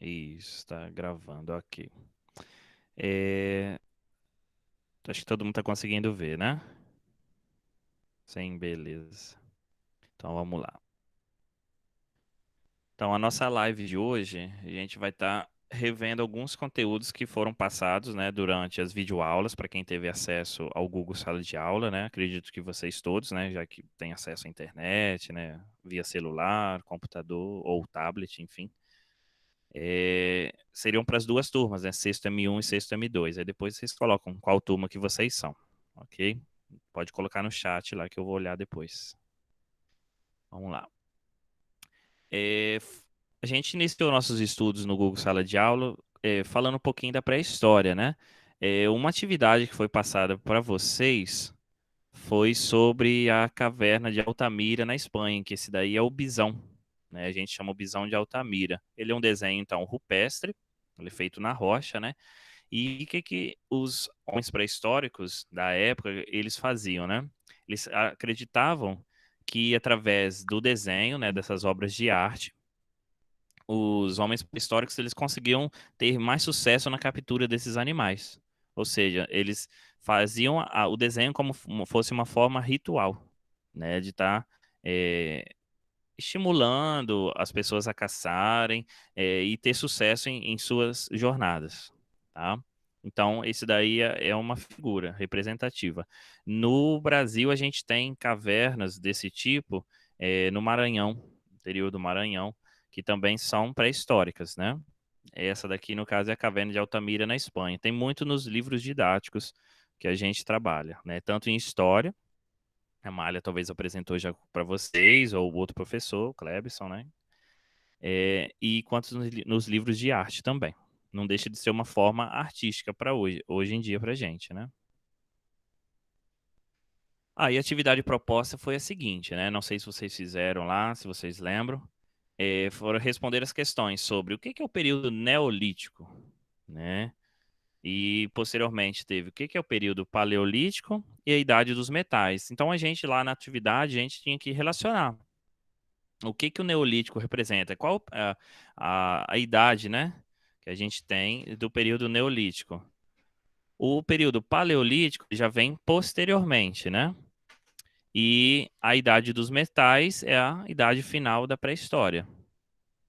Isso, está gravando aqui. É, acho que todo mundo está conseguindo ver, né? Sim, beleza. Então vamos lá. Então a nossa live de hoje, a gente vai estar revendo alguns conteúdos que foram passados, né, durante as videoaulas, para quem teve acesso ao Google Sala de Aula, né? Acredito que vocês todos, né, já que têm acesso à internet, né, via celular, computador ou tablet, enfim. Seriam para as duas turmas, né? Sexto M1 e sexto M2. Aí depois vocês colocam qual turma que vocês são, ok? Pode colocar no chat lá que eu vou olhar depois. Vamos lá. A gente iniciou nossos estudos no Google Sala de Aula falando um pouquinho da pré-história, né? Uma atividade que foi passada para vocês foi sobre a caverna de Altamira na Espanha, que esse daí é o Bisão, né? A gente chama o Bisão de Altamira. Ele é um desenho, então, rupestre, ele é feito na rocha, né? E o que os homens pré-históricos da época eles faziam, né? Eles acreditavam que através do desenho, né, dessas obras de arte, os homens pré-históricos eles conseguiam ter mais sucesso na captura desses animais. Ou seja, eles faziam o desenho como fosse uma forma ritual, né, de estar estimulando as pessoas a caçarem e ter sucesso em suas jornadas, tá? Então, esse daí é uma figura representativa. No Brasil, a gente tem cavernas desse tipo no Maranhão, interior do Maranhão, que também são pré-históricas, né? Essa daqui, no caso, é a Caverna de Altamira, na Espanha. Tem muito nos livros didáticos que a gente trabalha, né? Tanto em história, a Malha talvez apresentou já para vocês, ou outro professor, o Klebson, né? E quanto nos livros de arte também. Não deixa de ser uma forma artística para hoje em dia para gente, né? E a atividade proposta foi a seguinte, né? Não sei se vocês fizeram lá, se vocês lembram. Foram responder as questões sobre o que é o período neolítico, né? E posteriormente teve o que é o período paleolítico e a idade dos metais. Então a gente lá na atividade, a gente tinha que relacionar o que o neolítico representa, qual a idade, né, que a gente tem do período neolítico. O período paleolítico já vem posteriormente, né? E a idade dos metais é a idade final da pré-história.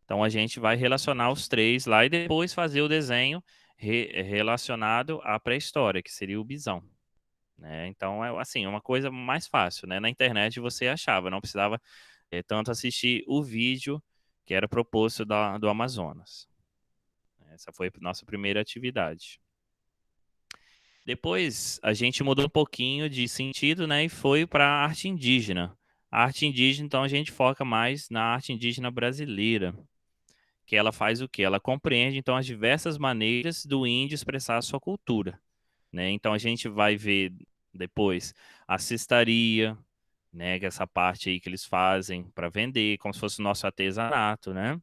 Então a gente vai relacionar os três lá e depois fazer o desenho relacionado à pré-história, que seria o bisão, né? Então é assim, uma coisa mais fácil, né? Na internet você achava, não precisava tanto assistir o vídeo que era proposto do Amazonas. Essa foi a nossa primeira atividade. Depois a gente mudou um pouquinho de sentido, né, e foi para a arte indígena. A arte indígena, então a gente foca mais na arte indígena brasileira, que ela faz o quê? Ela compreende então as diversas maneiras do índio expressar a sua cultura, né? Então a gente vai ver depois a cestaria, né, que é essa parte aí que eles fazem para vender, como se fosse o nosso artesanato, né?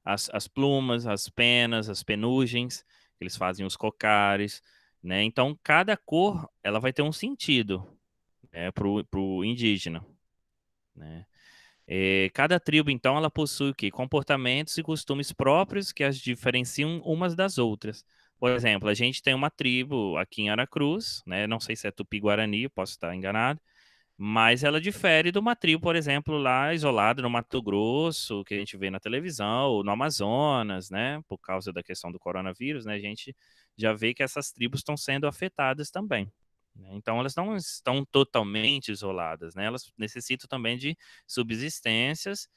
As plumas, as penas, as penugens, que eles fazem os cocares, né? Então, cada cor, ela vai ter um sentido, né, pro indígena, né? Cada tribo, então, ela possui o quê? Comportamentos e costumes próprios que as diferenciam umas das outras. Por exemplo, a gente tem uma tribo aqui em Aracruz, né? Não sei se é Tupi-Guarani, posso estar enganado, mas ela difere de uma tribo, por exemplo, lá isolada no Mato Grosso, que a gente vê na televisão, ou no Amazonas, né? Por causa da questão do coronavírus, né? A gente já vê que essas tribos estão sendo afetadas também, né? Então, elas não estão totalmente isoladas, né? Elas necessitam também de subsistências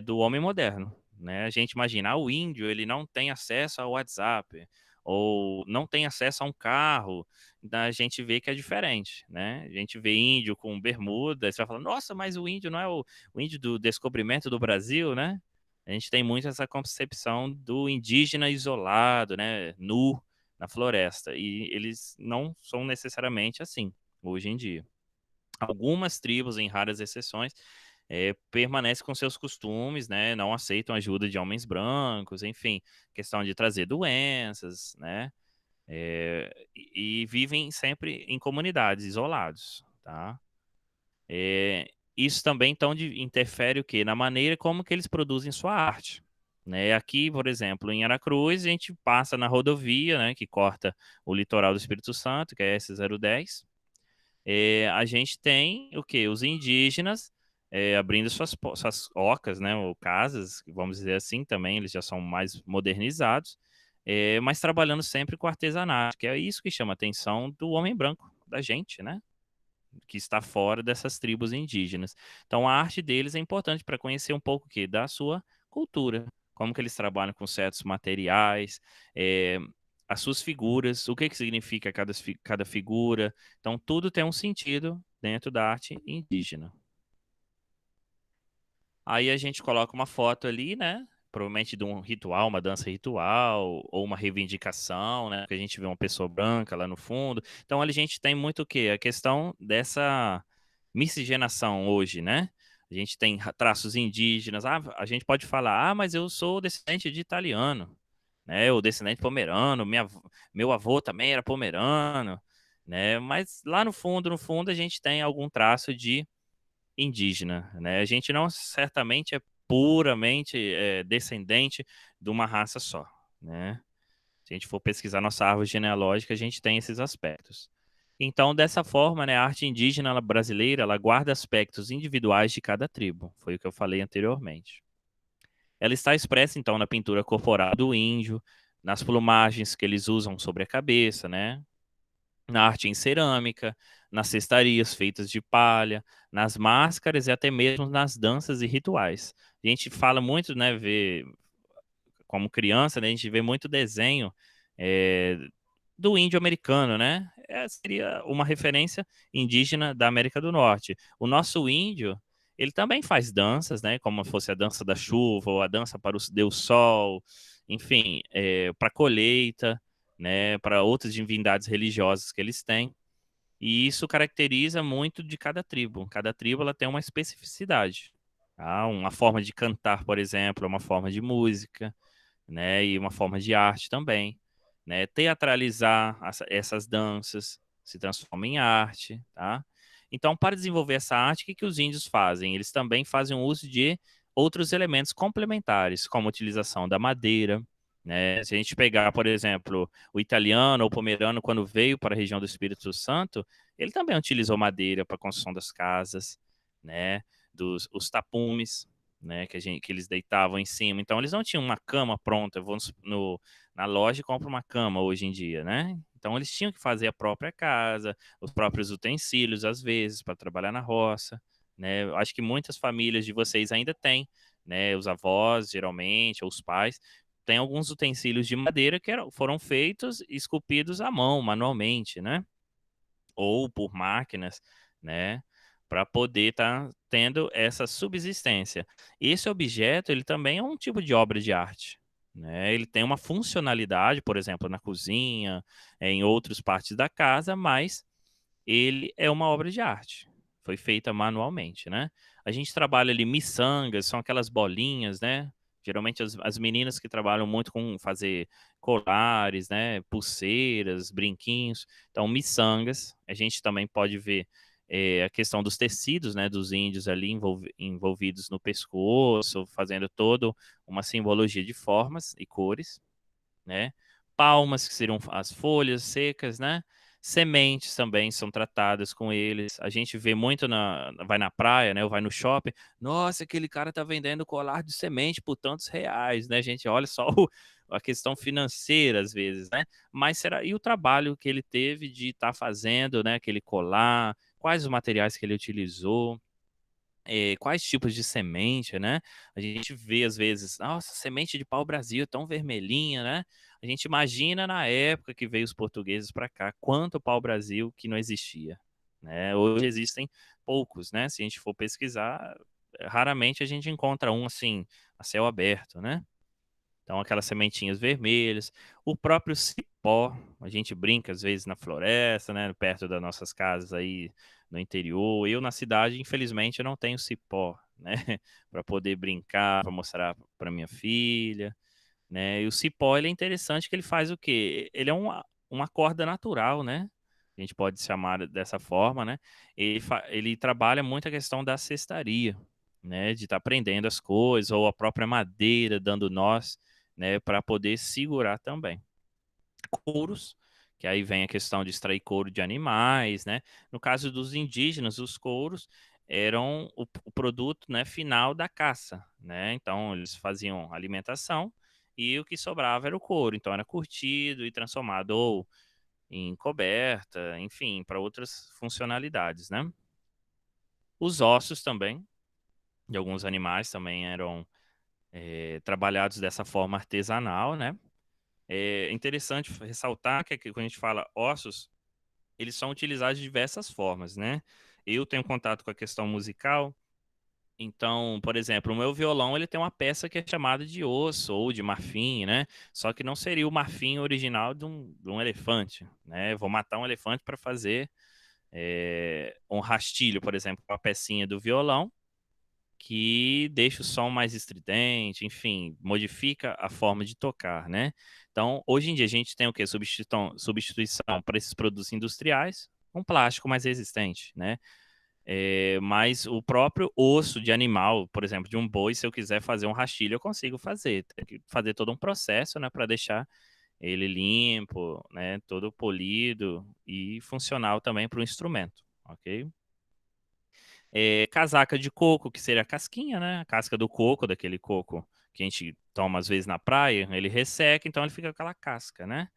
do homem moderno, né? A gente imagina, o índio, ele não tem acesso ao WhatsApp, ou não tem acesso a um carro, a gente vê que é diferente, né? A gente vê índio com bermuda, você vai falar, nossa, mas o índio não é o índio do descobrimento do Brasil, né? A gente tem muito essa concepção do indígena isolado, né? Nu na floresta. E eles não são necessariamente assim, hoje em dia. Algumas tribos, em raras exceções, permanecem com seus costumes, né? Não aceitam ajuda de homens brancos, enfim, questão de trazer doenças, né? E vivem sempre em comunidades, isolados, tá? Isso também, então, interfere o quê? Na maneira como que eles produzem sua arte, né? Aqui, por exemplo, em Aracruz, a gente passa na rodovia, né, que corta o litoral do Espírito Santo, que é S010. A gente tem o quê? Os indígenas abrindo suas ocas, né, ou casas, vamos dizer assim também, eles já são mais modernizados, mas trabalhando sempre com artesanato, que é isso que chama a atenção do homem branco, da gente, né? Que está fora dessas tribos indígenas. Então, a arte deles é importante para conhecer um pouco o quê? Da sua cultura, como que eles trabalham com certos materiais, eh, as suas figuras, o que que significa cada figura. Então, tudo tem um sentido dentro da arte indígena. Aí a gente coloca uma foto ali, né? Provavelmente de um ritual, uma dança ritual, ou uma reivindicação, né? Que a gente vê uma pessoa branca lá no fundo. Então ali a gente tem muito o quê? A questão dessa miscigenação hoje, né? A gente tem traços indígenas. Ah, a gente pode falar, ah, mas eu sou descendente de italiano, né? Ou descendente pomerano, meu avô também era pomerano, né? Mas lá no fundo, a gente tem algum traço de indígena, né? A gente não certamente é puramente descendente de uma raça só, né? Se a gente for pesquisar nossa árvore genealógica, a gente tem esses aspectos. Então, dessa forma, né, a arte indígena brasileira, ela guarda aspectos individuais de cada tribo. Foi o que eu falei anteriormente. Ela está expressa, então, na pintura corporal do índio, nas plumagens que eles usam sobre a cabeça, né? Na arte em cerâmica, nas cestarias feitas de palha, nas máscaras e até mesmo nas danças e rituais. A gente fala muito, né, como criança, né, a gente vê muito desenho é, do índio americano, né? Seria uma referência indígena da América do Norte. O nosso índio, ele também faz danças, né? Como fosse a dança da chuva ou a dança para o Deus Sol, enfim, para colheita, né? Para outras divindades religiosas que eles têm. E isso caracteriza muito de cada tribo. Cada tribo ela tem uma especificidade. Tá? Uma forma de cantar, por exemplo, é uma forma de música, né? E uma forma de arte também, né? Teatralizar essas danças se transforma em arte, tá? Então, para desenvolver essa arte, o que que os índios fazem? Eles também fazem uso de outros elementos complementares, como a utilização da madeira, né? Se a gente pegar, por exemplo, o italiano ou o pomerano, quando veio para a região do Espírito Santo, ele também utilizou madeira para a construção das casas, né? Os tapumes, né, que eles deitavam em cima. Então eles não tinham uma cama pronta. Eu vou na loja e compro uma cama hoje em dia, né? Então eles tinham que fazer a própria casa, os próprios utensílios às vezes para trabalhar na roça, né? Eu acho que muitas famílias de vocês ainda têm, né? Os avós geralmente ou os pais têm alguns utensílios de madeira que foram feitos e esculpidos à mão, manualmente, né? Ou por máquinas, né, para poder estar tendo essa subsistência. Esse objeto, ele também é um tipo de obra de arte, né? Ele tem uma funcionalidade, por exemplo, na cozinha, em outras partes da casa, mas ele é uma obra de arte. Foi feita manualmente, né? A gente trabalha ali miçangas, são aquelas bolinhas, né? Geralmente as meninas que trabalham muito com fazer colares, né? Pulseiras, brinquinhos. Então, miçangas. A gente também pode ver a questão dos tecidos, né? Dos índios ali envolvidos no pescoço, fazendo toda uma simbologia de formas e cores, né? Palmas, que seriam as folhas secas, né? Sementes também são tratadas com eles. A gente vê muito vai na praia, né? Ou vai no shopping. Nossa, aquele cara tá vendendo colar de semente por tantos reais, né, gente? Olha só a questão financeira às vezes, né? Mas será e o trabalho que ele teve de estar fazendo, né? Aquele colar, quais os materiais que ele utilizou, quais tipos de semente, né? A gente vê às vezes, nossa, semente de pau-brasil tão vermelhinha, né? A gente imagina na época que veio os portugueses para cá, quanto pau-brasil que não existia, né? Hoje existem poucos, né? Se a gente for pesquisar, raramente a gente encontra um assim, a céu aberto, né? Então, aquelas sementinhas vermelhas, o próprio cipó, a gente brinca às vezes na floresta, né, perto das nossas casas aí no interior. Eu na cidade, infelizmente, eu não tenho cipó, né, para poder brincar, para mostrar para minha filha, né? E o cipó, ele é interessante que ele faz o quê? Ele é uma corda natural, né? A gente pode chamar dessa forma, né? Ele trabalha muito a questão da cestaria, né, de estar prendendo as coisas, ou a própria madeira dando nós, né, para poder segurar também. Couros, que aí vem a questão de extrair couro de animais, né? No caso dos indígenas, os couros eram o produto, né, final da caça, né? Então eles faziam alimentação e o que sobrava era o couro. Então era curtido e transformado ou em coberta, enfim, para outras funcionalidades, né? Os ossos também de alguns animais também eram trabalhados dessa forma artesanal, né? É interessante ressaltar que quando a gente fala ossos, eles são utilizados de diversas formas, né? Eu tenho contato com a questão musical, então, por exemplo, o meu violão ele tem uma peça que é chamada de osso ou de marfim, né? Só que não seria o marfim original de um elefante, né? Eu vou matar um elefante para fazer um rastilho, por exemplo, com a pecinha do violão, que deixa o som mais estridente, enfim, modifica a forma de tocar, né? Então, hoje em dia a gente tem o quê? Substituição para esses produtos industriais, um plástico mais resistente, né? Mas o próprio osso de animal, por exemplo, de um boi, se eu quiser fazer um rastilho, eu consigo fazer. Tem que fazer todo um processo, né, para deixar ele limpo, né, todo polido e funcional também para o instrumento, ok? Casaca de coco, que seria a casquinha, né? A casca do coco, daquele coco que a gente toma às vezes na praia, ele resseca, então ele fica com aquela casca, né?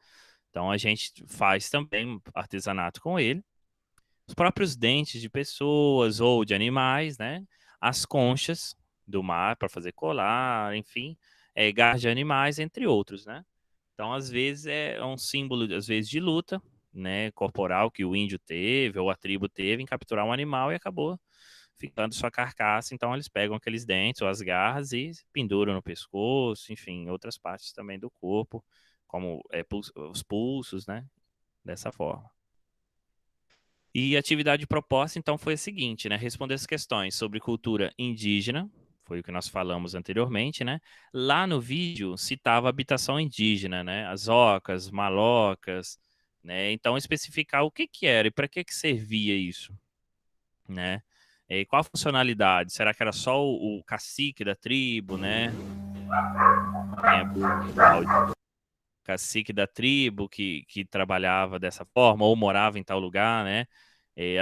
Então a gente faz também artesanato com ele. Os próprios dentes de pessoas ou de animais, né? As conchas do mar para fazer colar, enfim, garras de animais, entre outros, né? Então, às vezes, é um símbolo, às vezes, de luta, né, corporal que o índio teve ou a tribo teve em capturar um animal e acabou ficando sua carcaça. Então, eles pegam aqueles dentes ou as garras e penduram no pescoço, enfim, outras partes também do corpo, como os pulsos, né, dessa forma. E a atividade proposta, então, foi a seguinte, né? Responder as questões sobre cultura indígena, foi o que nós falamos anteriormente, né? Lá no vídeo citava a habitação indígena, né? As ocas, malocas, né? Então, especificar o que que era e para que que servia isso, né? E qual a funcionalidade? Será que era só o cacique da tribo, né? Quem é burro, o áudio. Cacique da tribo que trabalhava dessa forma ou morava em tal lugar, né?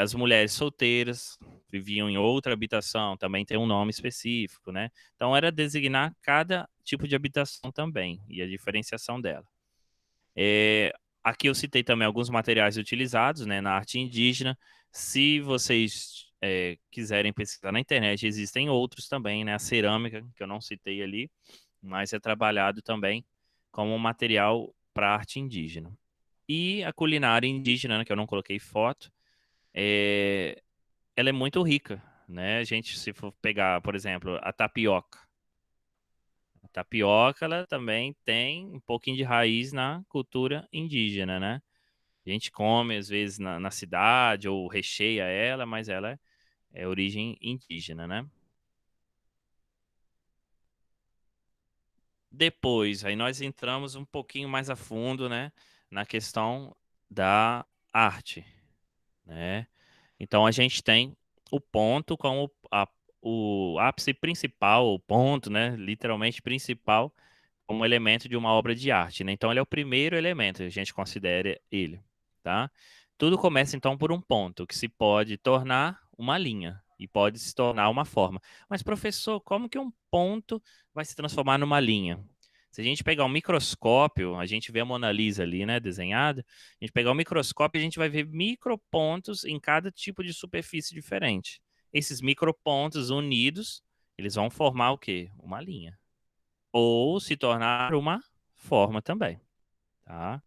As mulheres solteiras viviam em outra habitação, também tem um nome específico, né? Então era designar cada tipo de habitação também e a diferenciação dela. Aqui eu citei também alguns materiais utilizados, né, na arte indígena. Se vocês quiserem pesquisar na internet, existem outros também, né? A cerâmica, que eu não citei ali, mas é trabalhado também como um material para arte indígena. E a culinária indígena, né, que eu não coloquei foto, ela é muito rica, né? A gente, se for pegar, por exemplo, a tapioca. A tapioca, ela também tem um pouquinho de raiz na cultura indígena, né? A gente come, às vezes, na cidade ou recheia ela, mas ela é origem indígena, né? Depois, aí nós entramos um pouquinho mais a fundo, né, na questão da arte, né? Então a gente tem o ponto como o ápice principal, o ponto, né, literalmente principal, como elemento de uma obra de arte, né? Então ele é o primeiro elemento, a gente considera ele, tá? Tudo começa então por um ponto, que se pode tornar uma linha e pode se tornar uma forma. Mas professor, como que um ponto vai se transformar numa linha? Se a gente pegar um microscópio, a gente vê a Mona Lisa ali, né, desenhada. A gente pegar um microscópio, a gente vai ver micropontos em cada tipo de superfície diferente. Esses micropontos unidos, eles vão formar o quê? Uma linha ou se tornar uma forma também, tá?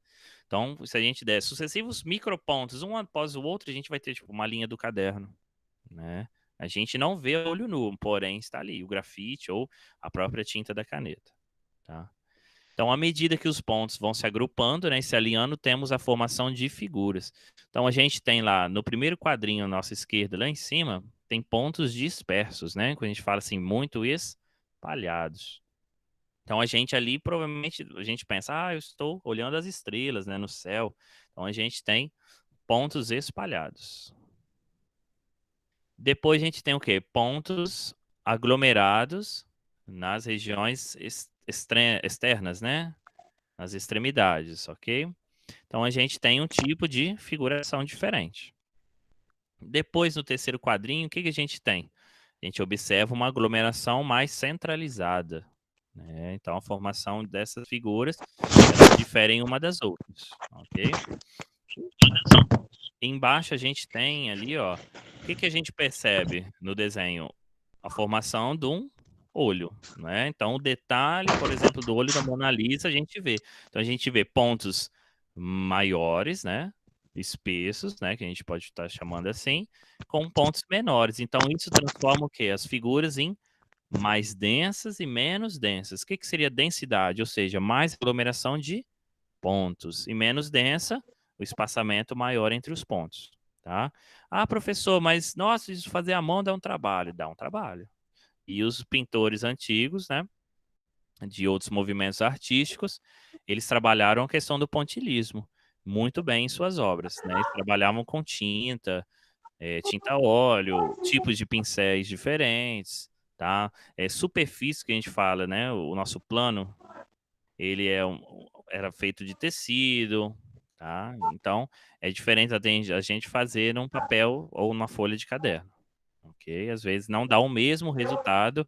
Então, se a gente der sucessivos micropontos um após o outro, a gente vai ter tipo uma linha do caderno, né? A gente não vê a olho nu, porém está ali o grafite ou a própria tinta da caneta, tá? Então, à medida que os pontos vão se agrupando, né, e se alinhando, temos a formação de figuras. Então, a gente tem lá no primeiro quadrinho à nossa esquerda, lá em cima, tem pontos dispersos, né? Quando a gente fala assim, muito espalhados. Então a gente ali provavelmente a gente pensa, eu estou olhando as estrelas, né, no céu. Então a gente tem pontos espalhados. Depois a gente tem o quê? Pontos aglomerados nas regiões externas, né? Nas extremidades, ok? Então a gente tem um tipo de figuração diferente. Depois, no terceiro quadrinho, o que a gente tem? A gente observa uma aglomeração mais centralizada, né? Então a formação dessas figuras, elas diferem uma das outras, ok? Embaixo a gente tem ali, ó, o que a gente percebe no desenho? A formação de um olho, né? Então, o detalhe, por exemplo, do olho da Mona Lisa, a gente vê. Então, a gente vê pontos maiores, né? Espessos, né? Que a gente pode estar chamando assim, com pontos menores. Então, isso transforma o quê? As figuras em mais densas e menos densas. O que seria densidade? Ou seja, mais aglomeração de pontos e menos densa, o espaçamento maior entre os pontos, tá? Ah, professor, mas nossa, isso fazer à mão dá um trabalho. Dá um trabalho. E os pintores antigos, né, de outros movimentos artísticos, eles trabalharam a questão do pontilhismo muito bem em suas obras, né? Eles trabalhavam com tinta, tinta a óleo, tipos de pincéis diferentes, tá? Superfície que a gente fala, né? O nosso plano, ele era feito de tecido, tá? Então, é diferente a gente fazer num papel ou numa folha de caderno, ok? Às vezes não dá o mesmo resultado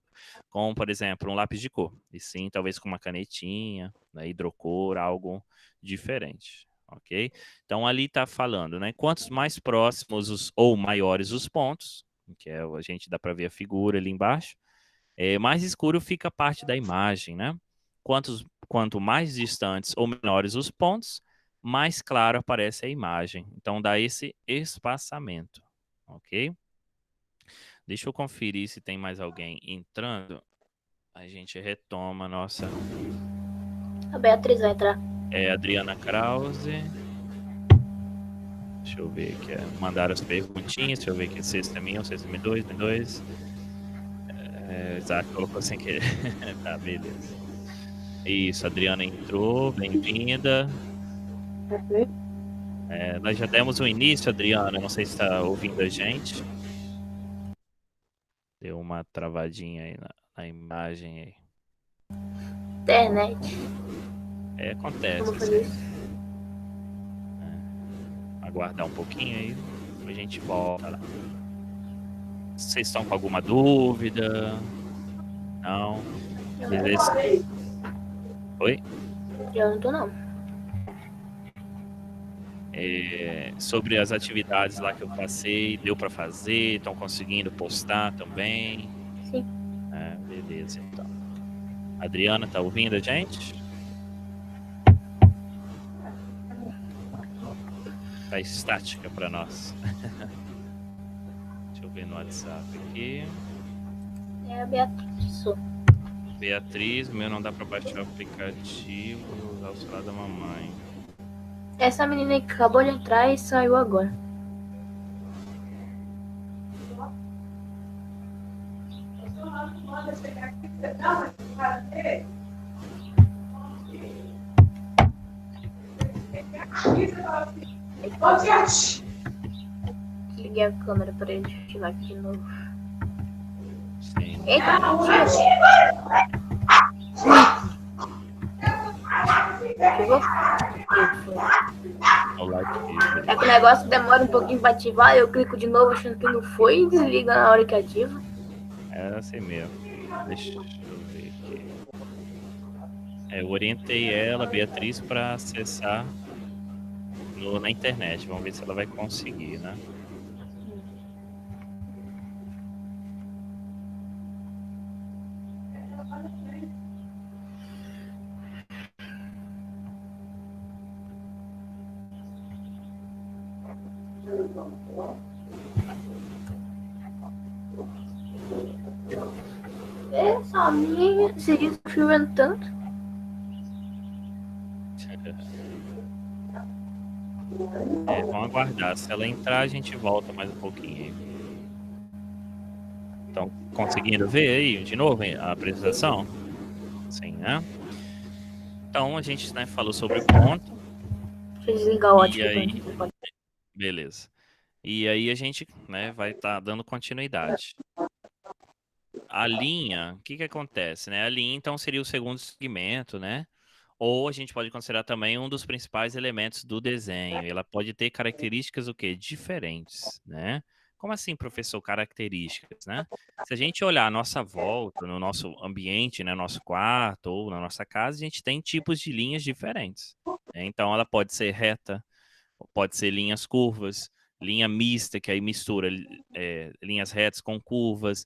com, por exemplo, um lápis de cor, e sim, talvez com uma canetinha, né, hidrocor, algo diferente, ok? Então, ali está falando, né? Quantos mais próximos ou maiores os pontos, que a gente dá para ver a figura ali embaixo, mais escuro fica a parte da imagem, né? Quanto mais distantes ou menores os pontos, mais claro aparece a imagem. Então dá esse espaçamento, ok? Deixa eu conferir se tem mais alguém entrando. A gente retoma a nossa. A Beatriz vai entrar. Adriana Krause. Deixa eu ver aqui. Mandaram as perguntinhas. Deixa eu ver aqui. Sexta minha, sexta me dois. Isaac colocou sem querer. Tá, beleza. Isso, a Adriana entrou. Bem-vinda. Nós já demos o início, Adriana. Não sei se está ouvindo a gente. Deu uma travadinha aí na imagem aí. Internet. Acontece, Como assim. fazer isso? Aguardar um pouquinho aí, a gente volta lá. Vocês estão com alguma dúvida? Não? Beleza? Oi? Eu não tô, não. Sobre as atividades lá que eu passei, deu para fazer? Estão conseguindo postar também? Sim. Beleza, então. Adriana, tá ouvindo a gente? Tá estática para nós. Deixa eu ver no WhatsApp aqui. É a Beatriz. Beatriz, meu não dá para baixar o aplicativo, usar o celular da mamãe. Essa menina que acabou de entrar e saiu agora. Liguei a câmera para ele ativar aqui de novo. Sim. Eita, ativou? É que o negócio demora um pouquinho para ativar, eu clico de novo achando que não foi e desliga na hora que ativa. É assim mesmo. Deixa eu ver aqui. Eu orientei ela, Beatriz, para acessar na internet. Vamos ver se ela vai conseguir, né? Essa minha seria chovendo tanto. Vamos aguardar. Se ela entrar, a gente volta mais um pouquinho. Estão conseguindo ver aí de novo a apresentação? Sim, né? Então a gente, né, falou sobre o ponto. Deixa eu desligar o E aí, ótimo. beleza. E aí a gente, né, vai estar dando continuidade. a linha, o que que acontece, né? A linha, então, seria o segundo segmento, né? Ou a gente pode considerar também um dos principais elementos do desenho. Ela pode ter características o quê? Diferentes, né? Como assim, professor, características, né? Se a gente olhar à nossa volta, no nosso ambiente, né, nosso quarto ou na nossa casa, a gente tem tipos de linhas diferentes, né? Então, ela pode ser reta, pode ser linhas curvas, linha mista, que aí mistura linhas retas com curvas,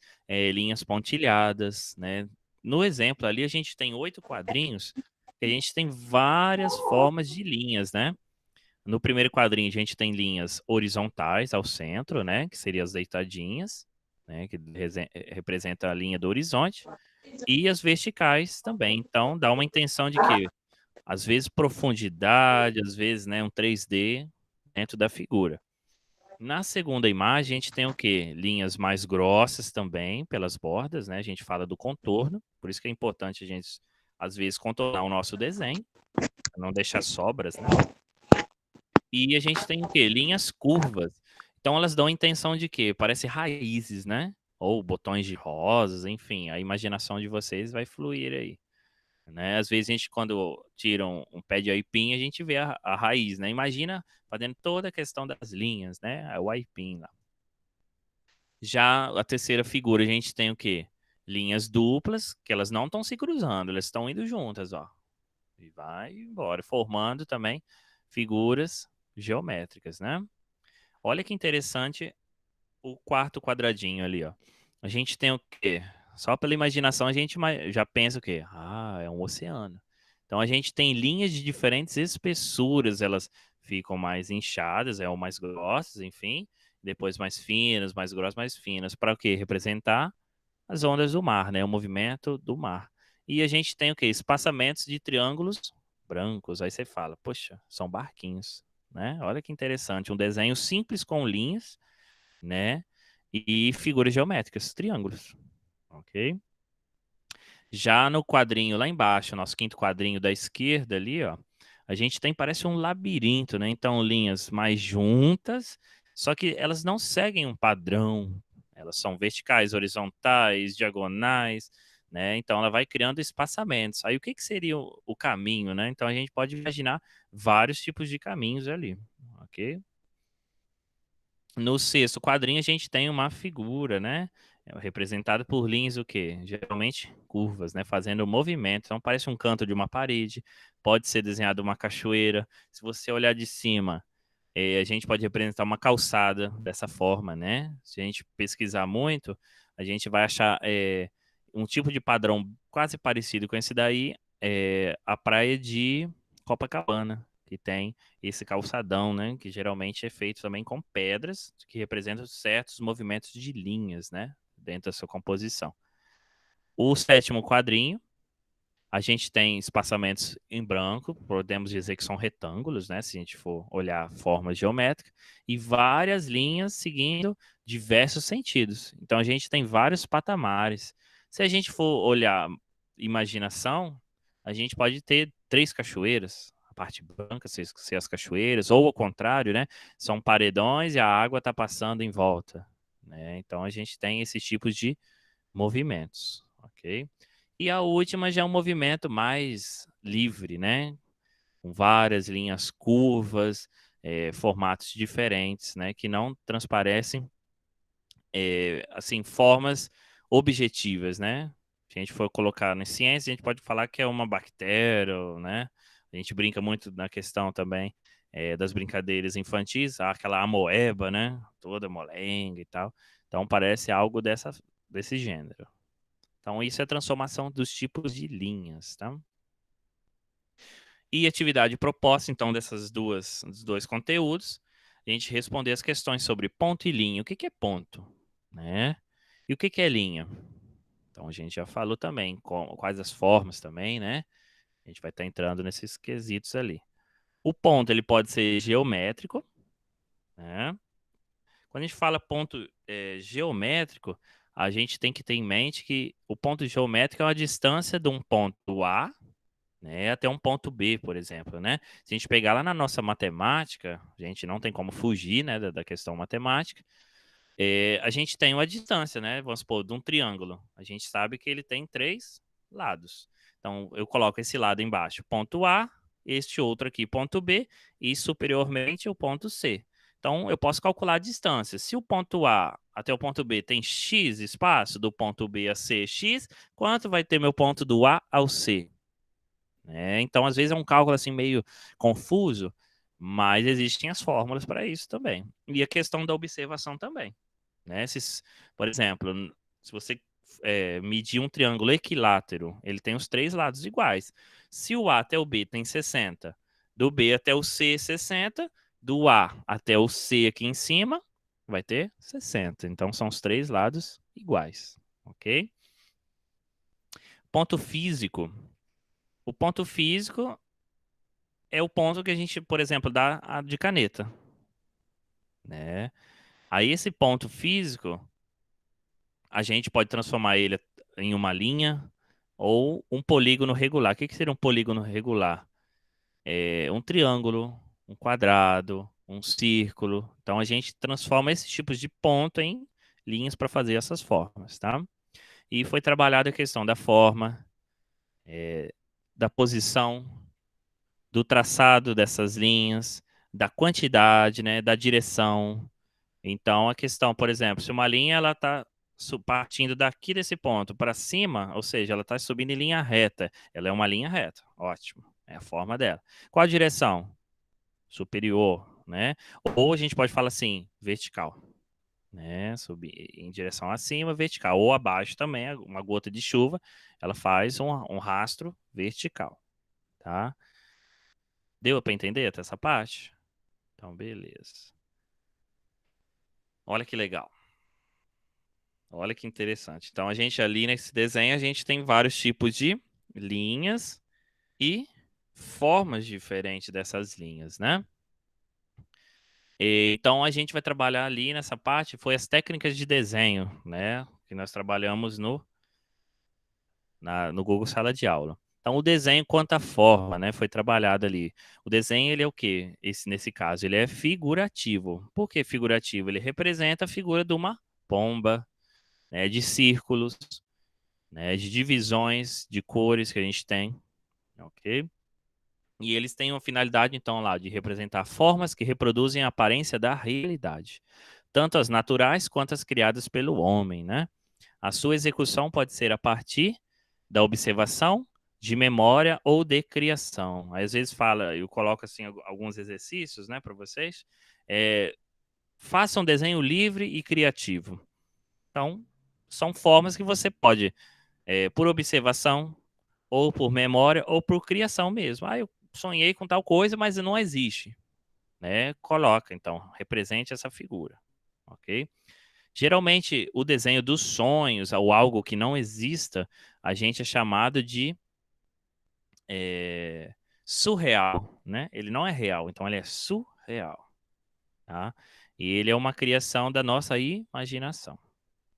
linhas pontilhadas, né? No exemplo ali, a gente tem 8 quadrinhos, que a gente tem várias formas de linhas, né? No primeiro quadrinho, a gente tem linhas horizontais ao centro, né? Que seriam as deitadinhas, né? Que representa a linha do horizonte. E as verticais também. Então, dá uma intenção de que às vezes profundidade, às vezes, né, um 3D dentro da figura. Na segunda imagem, a gente tem o quê? Linhas mais grossas também pelas bordas, né? A gente fala do contorno, por isso que é importante a gente, às vezes, contornar o nosso desenho, pra não deixar sobras, né? E a gente tem o quê? Linhas curvas. Então elas dão a intenção de quê? Parece raízes, né? Ou botões de rosas, enfim, a imaginação de vocês vai fluir aí. Né? Às vezes a gente, quando tira um pé de aipim, a gente vê a raiz, né? Imagina fazendo toda a questão das linhas, né? O aipim lá. Já a terceira figura, a gente tem o quê? Linhas duplas, que elas não estão se cruzando, elas estão indo juntas, ó. E vai embora, formando também figuras geométricas, né? Olha que interessante o quarto quadradinho ali, ó. A gente tem o quê? Só pela imaginação a gente já pensa o quê? Ah, é um oceano. Então a gente tem linhas de diferentes espessuras, elas ficam mais inchadas, ou mais grossas, enfim, depois mais finas, mais grossas, mais finas, para o quê? Representar as ondas do mar, né? O movimento do mar. E a gente tem o quê? Espaçamentos de triângulos brancos. Aí você fala, poxa, são barquinhos, né? Olha que interessante, um desenho simples com linhas, né? E figuras geométricas, triângulos, ok? Já no quadrinho lá embaixo, nosso quinto quadrinho da esquerda ali, ó, a gente tem, parece um labirinto, né? Então, linhas mais juntas, só que elas não seguem um padrão. Elas são verticais, horizontais, diagonais, né? Então, ela vai criando espaçamentos. Aí, o que que seria o caminho, né? Então, a gente pode imaginar vários tipos de caminhos ali, ok? No sexto quadrinho, a gente tem uma figura, né? Representada por linhas o quê? Geralmente curvas, né? Fazendo movimento. Então parece um canto de uma parede. Pode ser desenhado uma cachoeira. Se você olhar de cima, a gente pode representar uma calçada dessa forma, né? Se a gente pesquisar muito, a gente vai achar um tipo de padrão quase parecido com esse daí, a praia de Copacabana, que tem esse calçadão, né? Que geralmente é feito também com pedras, que representam certos movimentos de linhas, né? Dentro da sua composição. O sétimo quadrinho, a gente tem espaçamentos em branco, podemos dizer que são retângulos, né? Se a gente for olhar formas geométricas, e várias linhas seguindo diversos sentidos. Então a gente tem vários patamares. Se a gente for olhar imaginação, a gente pode ter três cachoeiras. A parte branca ser as cachoeiras, ou ao contrário, né? São paredões e a água está passando em volta. Né? Então a gente tem esses tipos de movimentos, ok? E a última já é um movimento mais livre, né? Com várias linhas curvas, formatos diferentes, né? Que não transparecem, assim, formas objetivas, né? Se a gente for colocar na ciência, a gente pode falar que é uma bactéria, né? A gente brinca muito na questão também das brincadeiras infantis, aquela amoeba, né? Toda molenga e tal. Então parece algo desse gênero. Então, isso é a transformação dos tipos de linhas, tá? E atividade proposta, então, dos dois conteúdos, a gente responder as questões sobre ponto e linha. O que que é ponto, né? E o que que é linha? Então, a gente já falou também quais as formas também, né? A gente vai estar entrando nesses quesitos ali. O ponto, ele pode ser geométrico, né? Quando a gente fala ponto geométrico, a gente tem que ter em mente que o ponto geométrico é uma distância de um ponto A, né, até um ponto B, por exemplo, né? Se a gente pegar lá na nossa matemática, a gente não tem como fugir, né, da questão matemática. A gente tem uma distância, né? Vamos supor, de um triângulo. A gente sabe que ele tem 3 lados. Então, eu coloco esse lado embaixo, ponto A, este outro aqui, ponto B, e superiormente o ponto C. Então, eu posso calcular a distância. Se o ponto A até o ponto B tem X espaço, do ponto B a C, X, quanto vai ter meu ponto do A ao C? Então, às vezes é um cálculo assim meio confuso, mas existem as fórmulas para isso também. E a questão da observação também. Por exemplo, se você medir um triângulo equilátero, ele tem os 3 lados iguais. Se o A até o B tem 60, do B até o C 60, do A até o C aqui em cima vai ter 60. Então são os 3 lados iguais, ok? Ponto físico. O ponto físico é o ponto que a gente, por exemplo, dá de caneta, né? Aí esse ponto físico a gente pode transformar ele em uma linha ou um polígono regular. O que seria um polígono regular? É um triângulo, um quadrado, um círculo. Então a gente transforma esses tipos de ponto em linhas para fazer essas formas, tá? E foi trabalhada a questão da forma, da posição, do traçado dessas linhas, da quantidade, né, da direção. Então, a questão, por exemplo, se uma linha ela está partindo daqui desse ponto para cima, ou seja, ela está subindo em linha reta, ela é uma linha reta, ótimo, é a forma dela. Qual a direção? Superior, né? Ou a gente pode falar assim, vertical, né? Subir em direção acima, vertical, ou abaixo também, uma gota de chuva, ela faz um rastro vertical, tá? Deu para entender até essa parte? Então, beleza. Olha que legal. Olha que interessante. Então, a gente ali nesse desenho, a gente tem vários tipos de linhas e formas diferentes dessas linhas, né? Então, a gente vai trabalhar ali nessa parte, foi as técnicas de desenho, né? Que nós trabalhamos no Google Sala de Aula. Então, o desenho quanto à forma, né? Foi trabalhado ali. O desenho, ele é o quê? Nesse caso, ele é figurativo. Por que figurativo? Ele representa a figura de uma pomba, né? De círculos, né, de divisões de cores que a gente tem, ok? E eles têm uma finalidade, então, lá, de representar formas que reproduzem a aparência da realidade, tanto as naturais quanto as criadas pelo homem, né? A sua execução pode ser a partir da observação, de memória ou de criação. Aí, às vezes fala, eu coloco assim alguns exercícios, né, para vocês. Faça um desenho livre e criativo. Então, são formas que você pode, por observação, ou por memória, ou por criação mesmo. Eu sonhei com tal coisa, mas não existe, né? Coloca, então, represente essa figura, ok? Geralmente, o desenho dos sonhos, ou algo que não exista, a gente é chamado de surreal, né? Ele não é real, então ele é surreal, tá? E ele é uma criação da nossa imaginação,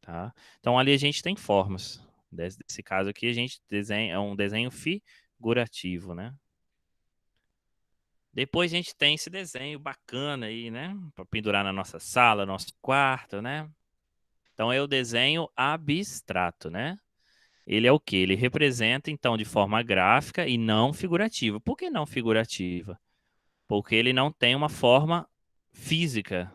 tá? Então, ali a gente tem formas. Desse caso aqui, a gente desenha, é um desenho figurativo, né? Depois a gente tem esse desenho bacana aí, né? Para pendurar na nossa sala, nosso quarto, né? Então é o desenho abstrato, né? Ele é o quê? Ele representa, então, de forma gráfica e não figurativa. Por que não figurativa? Porque ele não tem uma forma física,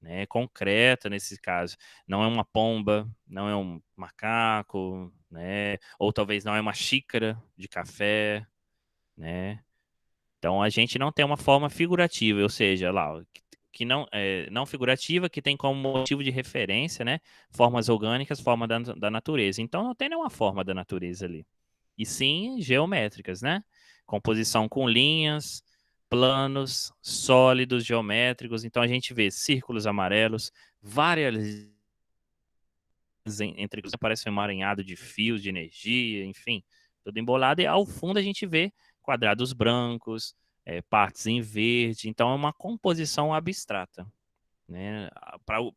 né? Concreta nesse caso. Não é uma pomba, não é um macaco, né? Ou talvez não é uma xícara de café, né? Então a gente não tem uma forma figurativa, ou seja, lá, que não não figurativa, que tem como motivo de referência, né, formas orgânicas, forma da natureza. Então não tem nenhuma forma da natureza ali. E sim geométricas, né? Composição com linhas, planos, sólidos, geométricos. Então a gente vê círculos amarelos, várias entre eles parece um emaranhado de fios de energia, enfim, tudo embolado. E ao fundo a gente vê quadrados brancos, partes em verde. Então é uma composição abstrata, né?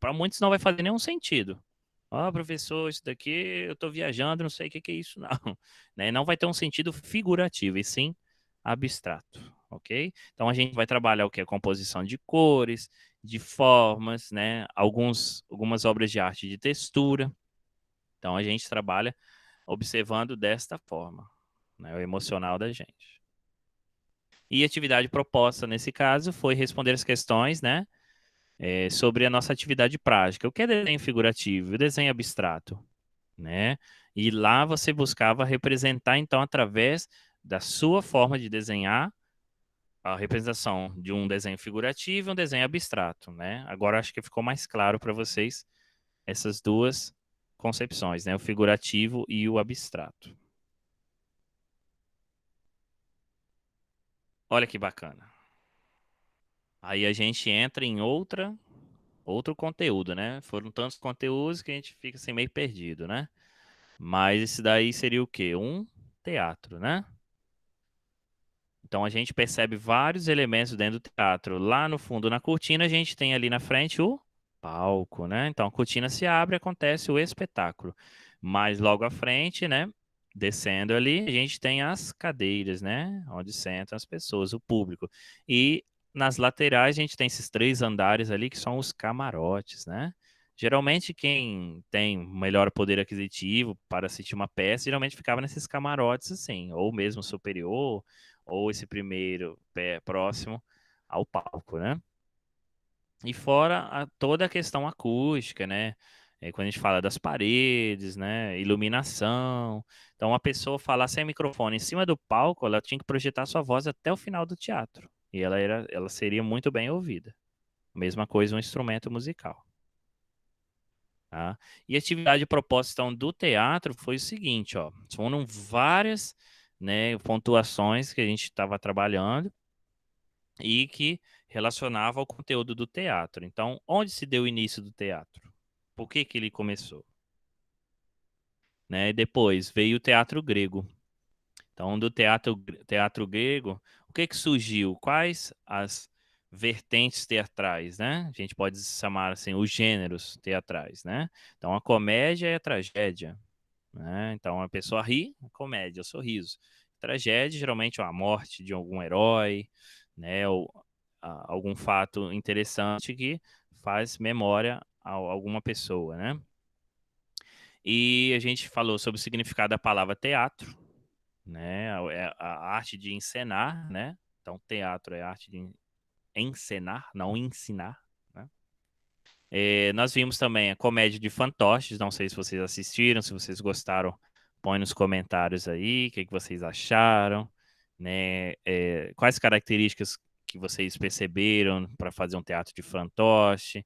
Para muitos não vai fazer nenhum sentido. Professor, isso daqui eu estou viajando, não sei o que, que é isso, não. Né? Não vai ter um sentido figurativo, e sim abstrato, ok? Então a gente vai trabalhar o que? A composição de cores, de formas, né? Algumas obras de arte de textura. Então a gente trabalha observando desta forma, né, o emocional da gente. E a atividade proposta nesse caso foi responder as questões, né, sobre a nossa atividade prática. O que é desenho figurativo? O desenho abstrato, né? E lá você buscava representar, então, através da sua forma de desenhar, a representação de um desenho figurativo e um desenho abstrato, né? Agora acho que ficou mais claro para vocês essas duas concepções, né? O figurativo e o abstrato. Olha que bacana. Aí a gente entra em outro conteúdo, né? Foram tantos conteúdos que a gente fica assim meio perdido, né? Mas esse daí seria o quê? Um teatro, né? Então a gente percebe vários elementos dentro do teatro. Lá no fundo, na cortina, a gente tem ali na frente o palco, né? Então a cortina se abre, acontece o espetáculo. Mas logo à frente, né? Descendo ali, a gente tem as cadeiras, né? Onde sentam as pessoas, o público. E nas laterais, a gente tem esses 3 andares ali que são os camarotes, né? Geralmente, quem tem melhor poder aquisitivo para assistir uma peça, geralmente ficava nesses camarotes assim, ou mesmo superior, ou esse primeiro pé próximo ao palco, né? E fora toda a questão acústica, né? Quando a gente fala das paredes, né? Iluminação. Então, uma pessoa falar sem microfone em cima do palco, ela tinha que projetar sua voz até o final do teatro. E ela seria muito bem ouvida. Mesma coisa um instrumento musical. Tá? E a atividade proposta então, do teatro foi o seguinte, ó. Foram várias, né, pontuações que a gente estava trabalhando e que relacionava ao conteúdo do teatro. Então, onde se deu o início do teatro? Por que que ele começou? Né? E depois veio o teatro grego. Então, do teatro grego, o que que surgiu? Quais as vertentes teatrais, né? A gente pode chamar assim os gêneros teatrais, né? Então, a comédia e a tragédia, né? Então, a pessoa ri, a comédia, o sorriso. Tragédia, geralmente, a morte de algum herói, né? Ou algum fato interessante que faz memória a alguma pessoa, né? E a gente falou sobre o significado da palavra teatro, né? A arte de encenar, né? Então, teatro é a arte de encenar, não ensinar, né? Nós vimos também a comédia de fantoches, não sei se vocês assistiram, se vocês gostaram, põe nos comentários aí, o que que vocês acharam, né? Quais características que vocês perceberam para fazer um teatro de fantoche,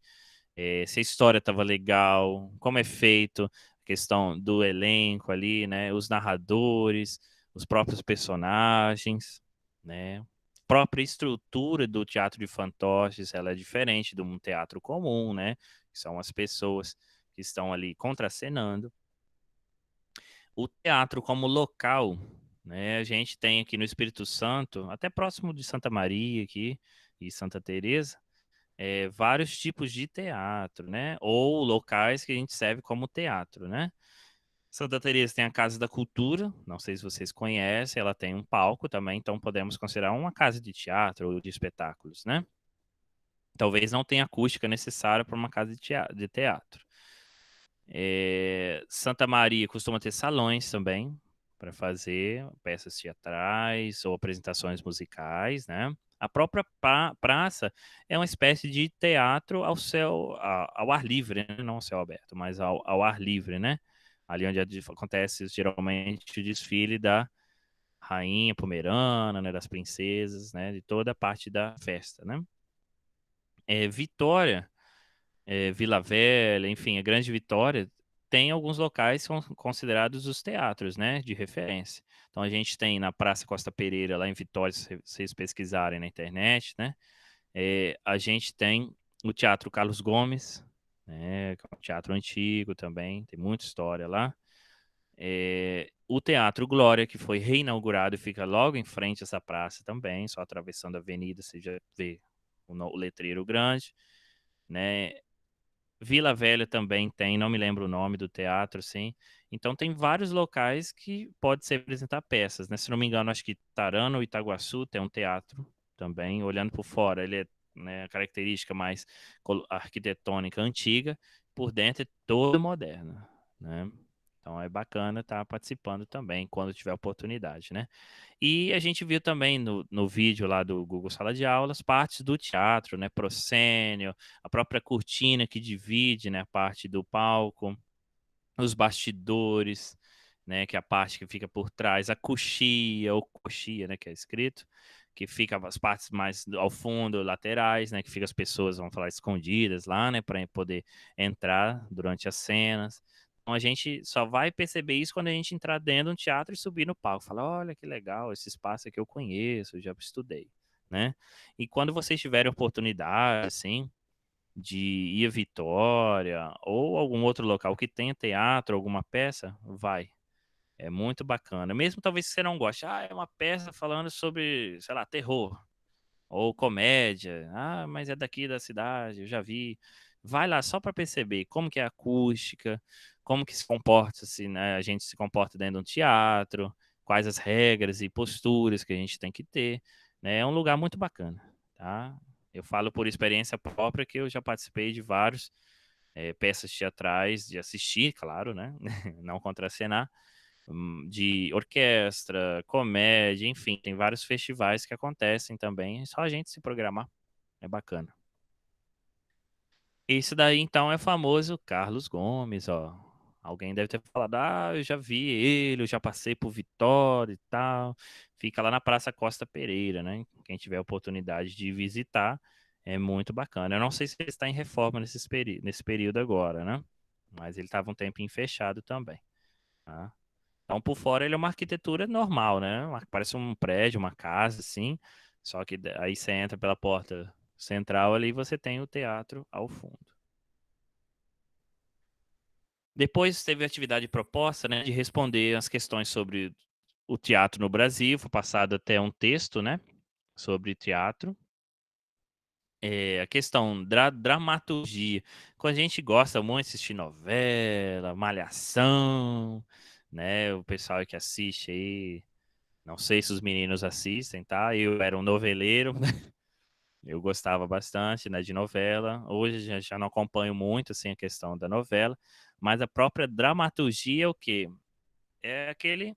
se a história estava legal, como é feito, a questão do elenco ali, né? Os narradores, os próprios personagens, né? Própria estrutura do teatro de fantoches, ela é diferente de um teatro comum, né? Que são as pessoas que estão ali contracenando. O teatro como local, né? A gente tem aqui no Espírito Santo, até próximo de Santa Maria aqui e Santa Teresa, vários tipos de teatro, né? Ou locais que a gente serve como teatro, né? Santa Teresa tem a Casa da Cultura, não sei se vocês conhecem, ela tem um palco também, então podemos considerar uma casa de teatro ou de espetáculos, né? Talvez não tenha acústica necessária para uma casa de teatro. Santa Maria costuma ter salões também para fazer peças teatrais ou apresentações musicais, né? A própria praça é uma espécie de teatro ao ar livre, né? Não ao céu aberto, mas ao ar livre, né? Ali onde acontece geralmente o desfile da rainha pomerana, né? Das princesas, né? De toda a parte da festa, né? Vitória, Vila Velha, enfim, a Grande Vitória, tem alguns locais que são considerados os teatros, né, de referência. Então a gente tem na Praça Costa Pereira, lá em Vitória, se vocês pesquisarem na internet, né, a gente tem o Teatro Carlos Gomes, né, que é um teatro antigo também, tem muita história lá. O Teatro Glória, que foi reinaugurado e fica logo em frente a essa praça também, só atravessando a avenida, você já vê o letreiro grande, né? Vila Velha também tem, não me lembro o nome do teatro, sim. Então tem vários locais que pode se apresentar peças, né? Se não me engano, acho que Tarano ou Itaguaçu tem um teatro também. Olhando por fora, ele é né, a característica mais arquitetônica antiga, por dentro é todo moderno, né? Então é bacana estar participando também quando tiver oportunidade, né? E a gente viu também no vídeo lá do Google Sala de Aulas partes do teatro, né? Proscênio, a própria cortina que divide, né, a parte do palco, os bastidores, né, que é a parte que fica por trás, a coxia ou coxia, né, que é escrito, que fica as partes mais ao fundo, laterais, né, que fica as pessoas, vamos falar, escondidas lá, né, para poder entrar durante as cenas. Então a gente só vai perceber isso quando a gente entrar dentro de um teatro e subir no palco, falar, olha que legal, esse espaço aqui eu conheço, eu já estudei, né? E quando vocês tiverem oportunidade, assim, de ir a Vitória ou algum outro local que tenha teatro, alguma peça, vai. É muito bacana. Mesmo talvez você não goste. Ah, é uma peça falando sobre, sei lá, terror ou comédia. Ah, mas é daqui da cidade, eu já vi. Vai lá só para perceber como que é a acústica, como que se comporta, se, né, a gente se comporta dentro de um teatro, quais as regras e posturas que a gente tem que ter, né? É um lugar muito bacana, tá? Eu falo por experiência própria que eu já participei de vários peças teatrais, de assistir, claro, né? Não contracenar, de orquestra, comédia, enfim, tem vários festivais que acontecem também, é só a gente se programar, é bacana. Isso daí, então, é o famoso Carlos Gomes, ó. Alguém deve ter falado, ah, eu já vi ele, eu já passei por Vitória e tal. Fica lá na Praça Costa Pereira, né? Quem tiver a oportunidade de visitar, é muito bacana. Eu não sei se ele está em reforma nesse período agora, né? Mas ele estava um tempinho fechado também, tá? Então, por fora, ele é uma arquitetura normal, né? Parece um prédio, uma casa, assim. Só que aí você entra pela porta central ali e você tem o teatro ao fundo. Depois teve a atividade proposta, né, de responder as questões sobre o teatro no Brasil. Foi passado até um texto, né, sobre teatro. A questão da dramaturgia. Quando a gente gosta muito de assistir novela, malhação, né, o pessoal que assiste aí, não sei se os meninos assistem, tá? Eu era um noveleiro, eu gostava bastante, né, de novela. Hoje já não acompanho muito, assim, a questão da novela, mas a própria dramaturgia é o quê? É aquele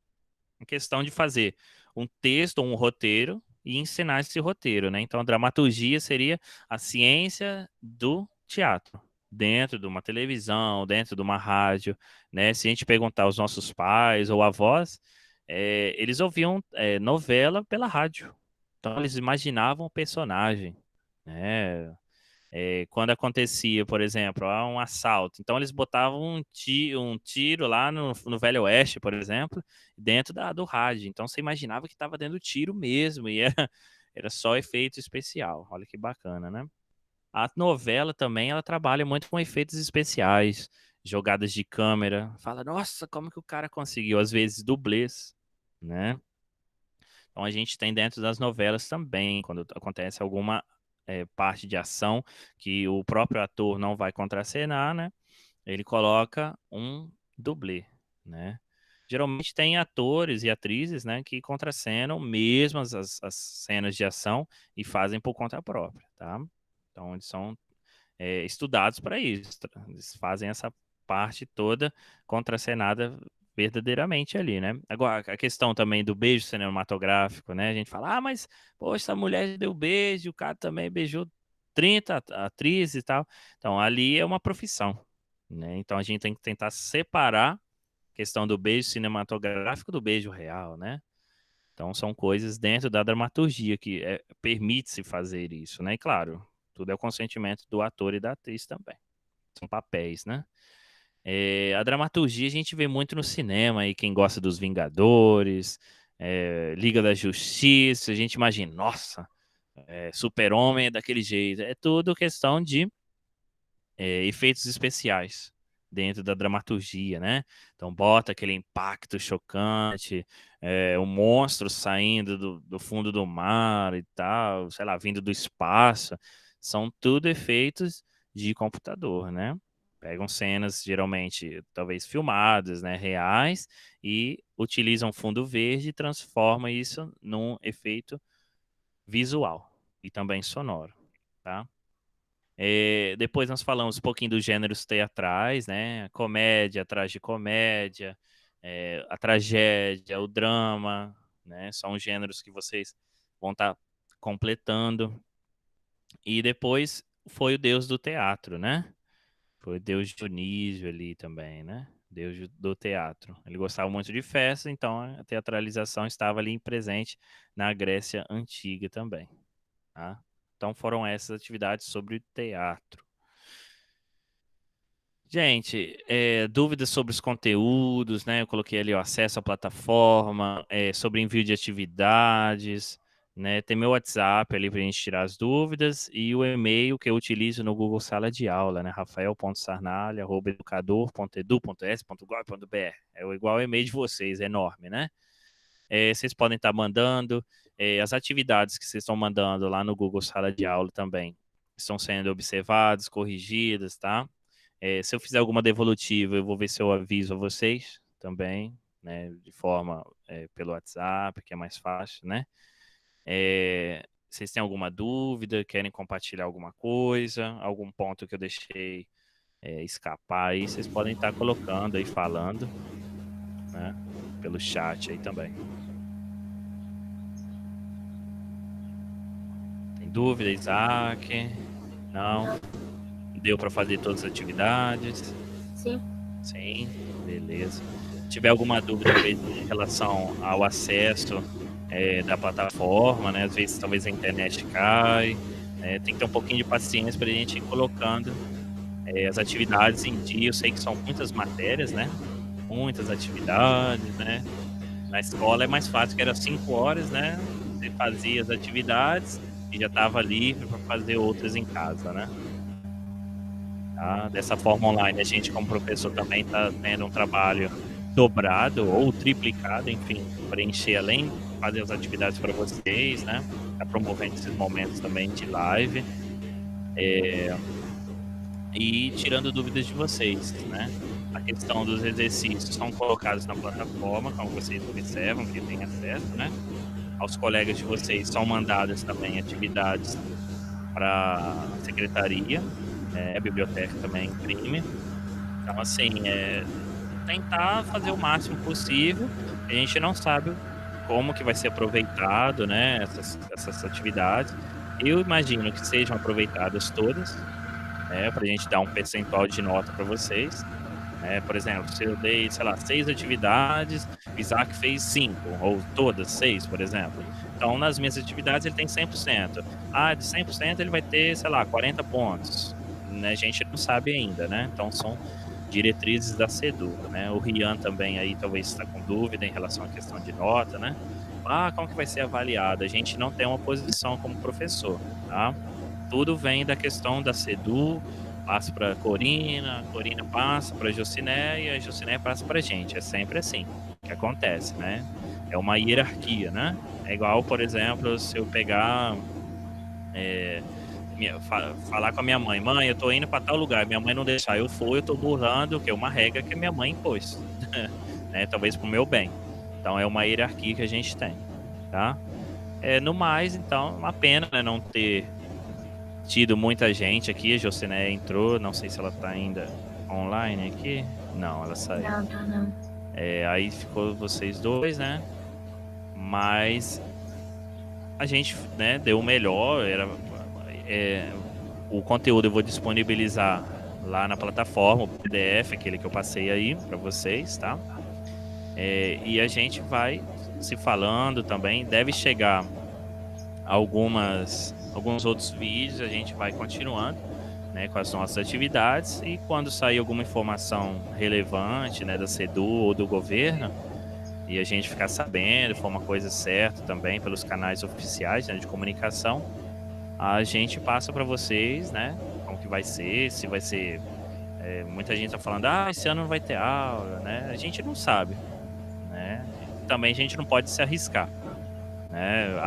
a questão de fazer um texto ou um roteiro e ensinar esse roteiro, né? Então, a dramaturgia seria a ciência do teatro, dentro de uma televisão, dentro de uma rádio, né? Se a gente perguntar aos nossos pais ou avós, eles ouviam novela pela rádio. Então, eles imaginavam o personagem, né? Quando acontecia, por exemplo, um assalto. Então eles botavam um tiro lá no Velho Oeste, por exemplo, dentro do rádio. Então você imaginava que estava dando tiro mesmo, e era só efeito especial. Olha que bacana, né? A novela também, ela trabalha muito com efeitos especiais, jogadas de câmera. Fala, nossa, como que o cara conseguiu? Às vezes, dublês, né? Então a gente tem dentro das novelas também, quando acontece alguma parte de ação que o próprio ator não vai contracenar, né? Ele coloca um dublê, né? Geralmente tem atores e atrizes, né, que contracenam mesmo as cenas de ação e fazem por conta própria, tá? Então eles são estudados para isso. Eles fazem essa parte toda contracenada verdadeiramente ali, né? Agora, a questão também do beijo cinematográfico, né? A gente fala, ah, mas, poxa, essa mulher deu beijo, o cara também beijou 30 atrizes e tal. Então, ali é uma profissão, né? Então, a gente tem que tentar separar a questão do beijo cinematográfico do beijo real, né? Então, são coisas dentro da dramaturgia que permite-se fazer isso, né? E, claro, tudo é o consentimento do ator e da atriz também. São papéis, né? A dramaturgia a gente vê muito no cinema, aí quem gosta dos Vingadores, Liga da Justiça, a gente imagina, nossa, Super-Homem é daquele jeito. É tudo questão de efeitos especiais dentro da dramaturgia, né? Então bota aquele impacto chocante, um monstro saindo do fundo do mar e tal, sei lá, vindo do espaço. São tudo efeitos de computador, né? Pegam cenas geralmente talvez filmadas, né, reais, e utilizam fundo verde e transformam isso num efeito visual e também sonoro. tá? Depois nós falamos um pouquinho dos gêneros teatrais, né? Comédia, tragicomédia, a tragédia, o drama, né? São gêneros que vocês vão estar completando. E depois foi o deus do teatro, né? Foi o deus Dionísio ali também, né? Deus do teatro. Ele gostava muito de festa, então a teatralização estava ali presente na Grécia Antiga também, tá? Então foram essas atividades sobre teatro. Gente, dúvidas sobre os conteúdos, né? Eu coloquei ali o acesso à plataforma, sobre envio de atividades, né? Tem meu WhatsApp ali para a gente tirar as dúvidas e o e-mail que eu utilizo no Google Sala de Aula, né? rafael.sarnalha@educador.edu.s.gov.br. É igual o e-mail de vocês, é enorme, né? Vocês podem estar mandando as atividades que vocês estão mandando lá no Google Sala de Aula também estão sendo observadas, corrigidas, tá? Se eu fizer alguma devolutiva, eu vou ver se eu aviso a vocês também, né? De forma pelo WhatsApp, que é mais fácil, né? Vocês têm alguma dúvida, querem compartilhar alguma coisa, algum ponto que eu deixei escapar aí, vocês podem estar colocando aí, falando, né? Pelo chat aí também. Tem dúvida, Isaac? Não? Deu para fazer todas as atividades? Sim. Sim, beleza. Se tiver alguma dúvida em relação ao acesso da plataforma, né? Às vezes talvez a internet cai, tem que ter um pouquinho de paciência para a gente ir colocando as atividades em dia. Eu sei que são muitas matérias, né? Muitas atividades, né? Na escola é mais fácil, que era 5 horas, né? Você fazia as atividades e já estava livre para fazer outras em casa, né? Tá? Dessa forma online, a gente como professor também está tendo um trabalho dobrado ou triplicado, enfim, preencher além, fazer as atividades para vocês, né? Tá promovendo esses momentos também de live e tirando dúvidas de vocês, né? A questão dos exercícios são colocados na plataforma, como vocês observam, que tem acesso, né? Aos colegas de vocês são mandadas também atividades para a secretaria, a biblioteca também imprime. Então, assim, tentar fazer o máximo possível. A gente não sabe como que vai ser aproveitado, né, essas atividades. Eu imagino que sejam aproveitadas todas, né, para a gente dar um percentual de nota para vocês. Por exemplo, se eu dei, sei lá, 6 atividades, o Isaac fez 5, ou todas 6, por exemplo. Então, nas minhas atividades, ele tem 100%. De 100% ele vai ter, sei lá, 40 pontos. Né? A gente não sabe ainda, né? Então, são diretrizes da SEDU, né? O Rian também aí talvez está com dúvida em relação à questão de nota, né? Como que vai ser avaliado? A gente não tem uma posição como professor, tá? Tudo vem da questão da SEDU, passa para a Corina passa para a Jociné e a Jociné passa para a gente. É sempre assim que acontece, né? É uma hierarquia, né? É igual, por exemplo, se eu pegar, falar com a minha mãe, eu tô indo para tal lugar, minha mãe não deixar eu for, eu tô burlando uma regra que a minha mãe impôs, né? Talvez pro meu bem. Então é uma hierarquia que a gente tem, tá? No mais, então, uma pena, né, não ter tido muita gente aqui. A Jociné entrou, não sei se ela tá ainda online aqui. Não, ela saiu. Não. Aí ficou vocês dois, né? Mas a gente, né, deu o melhor. O conteúdo eu vou disponibilizar lá na plataforma, o PDF, aquele que eu passei aí para vocês, tá? E a gente vai se falando também. Deve chegar alguns outros vídeos, a gente vai continuando, né, com as nossas atividades, e quando sair alguma informação relevante, né, da SEDU ou do governo, e a gente ficar sabendo, for uma coisa certa também pelos canais oficiais, né, de comunicação, a gente passa para vocês, né, como que vai ser, se vai ser... muita gente tá falando, esse ano não vai ter aula, né, a gente não sabe, né, também a gente não pode se arriscar.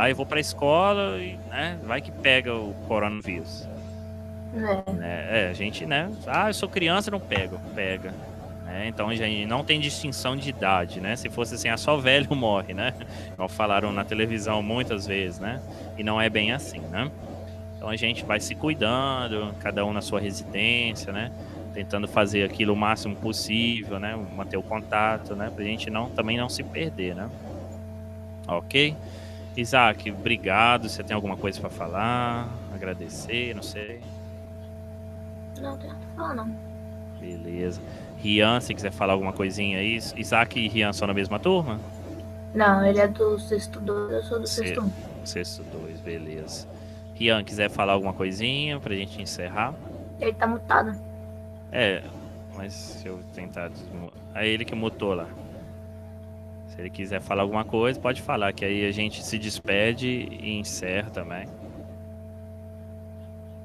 Eu vou para a escola e, né, vai que pega o coronavírus. A gente, né? Eu sou criança, não pega. Então já não tem distinção de idade, né? Se fosse assim, só velho morre, né? Como falaram na televisão muitas vezes, né? E não é bem assim, né? Então a gente vai se cuidando, cada um na sua residência, né? Tentando fazer aquilo o máximo possível, né? Manter o contato, né? Pra gente também não se perder, né? Ok? Isaac, obrigado. Você tem alguma coisa para falar? Agradecer, não sei. Não tem nada pra falar, não. Beleza. Rian, se quiser falar alguma coisinha aí. Isaac e Rian são na mesma turma? Não, ele é do sexto 2, eu sou do Se... sexto 1. Sexto 2, beleza. Rian, quiser falar alguma coisinha pra gente encerrar? Ele tá mutado. É, mas se eu tentar É ele que mutou lá. Se ele quiser falar alguma coisa, pode falar, que aí a gente se despede e encerra também.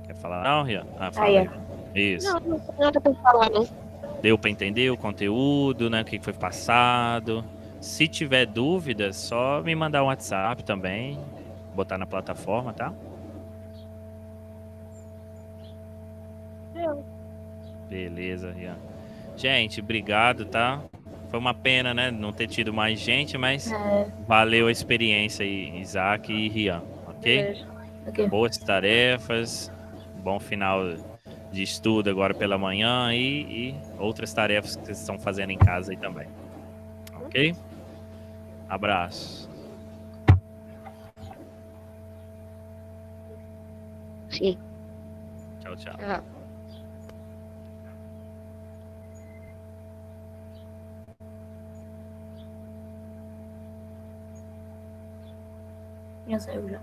Quer falar? Não, Rian? Ah, Aí, fala ó. aí. Isso. Não, não tem nada pra falar, não. Deu para entender o conteúdo, né? O que foi passado. Se tiver dúvidas, só me mandar um WhatsApp também, botar na plataforma, tá? Beleza, Rian. Gente, obrigado, tá? Foi uma pena, né, não ter tido mais gente, mas É, valeu a experiência aí, Isaac e Rian, ok? beleza. Ok. Boas tarefas, bom final de estudo agora pela manhã e outras tarefas que vocês estão fazendo em casa aí também, ok? Abraço. Sim. Tchau, tchau. Ah. Já saiu já.